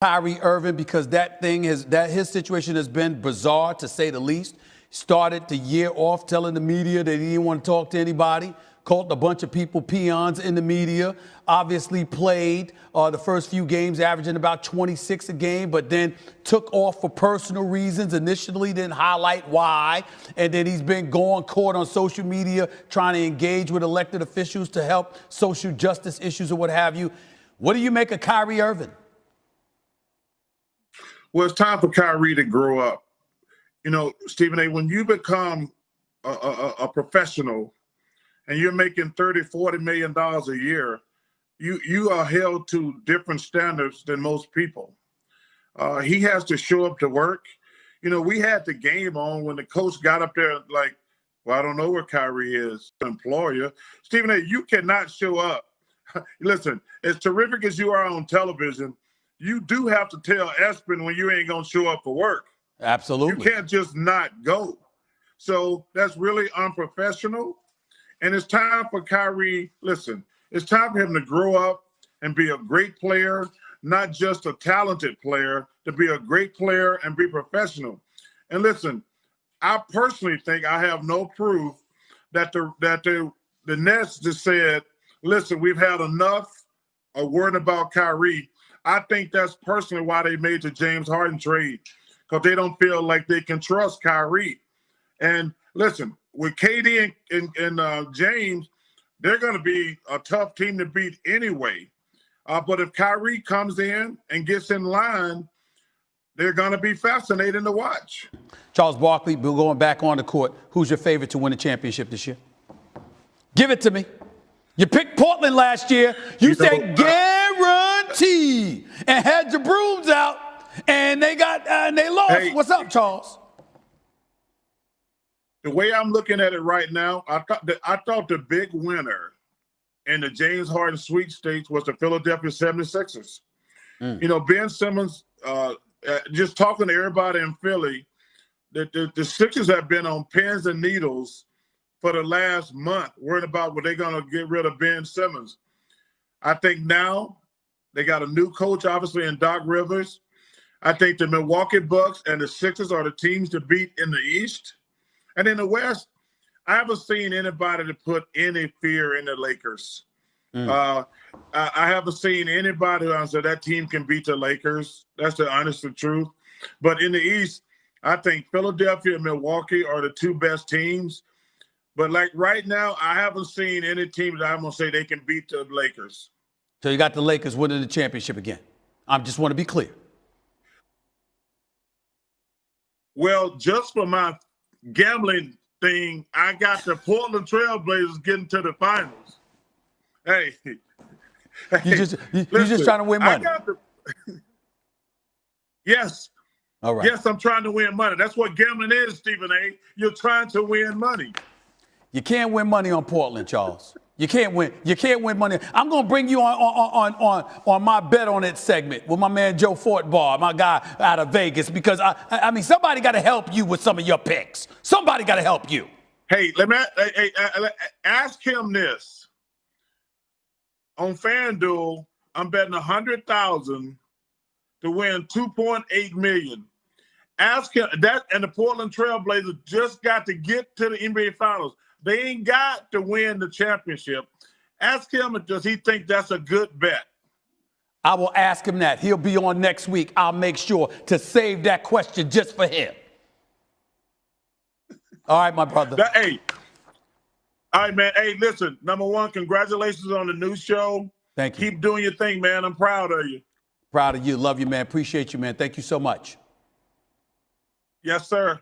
Kyrie Irving, because his situation has been bizarre, to say the least. Started the year off telling the media that he didn't want to talk to anybody, called a bunch of people peons in the media, obviously played the first few games averaging about 26 a game, but then took off for personal reasons. Initially didn't highlight why, and then he's been going court on social media trying to engage with elected officials to help social justice issues or what have you. What do you make of Kyrie Irving? Well, it's time for Kyrie to grow up. You know, Stephen A., when you become a professional and you're making $30, $40 million a year, you are held to different standards than most people. He has to show up to work. You know, we had the game on when the coach got up there like, well, I don't know where Kyrie is, employer. Stephen A., you cannot show up. Listen, as terrific as you are on television, you do have to tell Espen when you ain't going to show up for work. Absolutely. You can't just not go. So that's really unprofessional. And it's time for Kyrie, listen, it's time for him to grow up and be a great player, not just a talented player, to be a great player and be professional. And listen, I personally think I have no proof that the Nets just said, listen, we've had enough of worrying about Kyrie. I think that's personally why they made the James Harden trade, because they don't feel like they can trust Kyrie. And listen, with KD and James, they're going to be a tough team to beat anyway. But if Kyrie comes in and gets in line, they're going to be fascinating to watch. Charles Barkley, we're going back on the court. Who's your favorite to win the championship this year? Give it to me. You picked Portland last year. You said guarantee and had your brooms out, and they lost. Hey, what's up, Charles? The way I'm looking at it right now, I thought the big winner in the James Harden sweepstakes was the Philadelphia 76ers. You know, Ben Simmons, just talking to everybody in Philly, the Sixers have been on pins and needles for the last month, worried about what they're going to get rid of Ben Simmons. I think now they got a new coach, obviously, in Doc Rivers. I think the Milwaukee Bucks and the Sixers are the teams to beat in the East. And in the West, I haven't seen anybody to put any fear in the Lakers. I haven't seen anybody who said that team can beat the Lakers. That's the honest truth. But in the East, I think Philadelphia and Milwaukee are the two best teams. But like right now, I haven't seen any team that I'm going to say they can beat the Lakers. So you got the Lakers winning the championship again. I just want to be clear. Well, just for my gambling thing, I got the Portland Trailblazers getting to the finals. Hey. You're just trying to win money. Yes. All right. Yes, I'm trying to win money. That's what gambling is, Stephen A. You're trying to win money. You can't win money on Portland, Charles. You can't win. You can't win money. I'm going to bring you on my bet on it segment with my man Joe Fortbar, my guy out of Vegas, because I mean somebody got to help you with some of your picks. Somebody got to help you. Hey, let me ask him this. On FanDuel, I'm betting $100,000 to win $2.8 million. Ask him that, and the Portland Trailblazers just got to get to the NBA Finals. They ain't got to win the championship. Ask him, does he think that's a good bet? I will ask him that. He'll be on next week. I'll make sure to save that question just for him. All right, my brother. Hey. All right, man. Hey, listen, number one, congratulations on the new show. Thank you. Keep doing your thing, man. I'm proud of you. Proud of you. Love you, man. Appreciate you, man. Thank you so much. Yes, sir.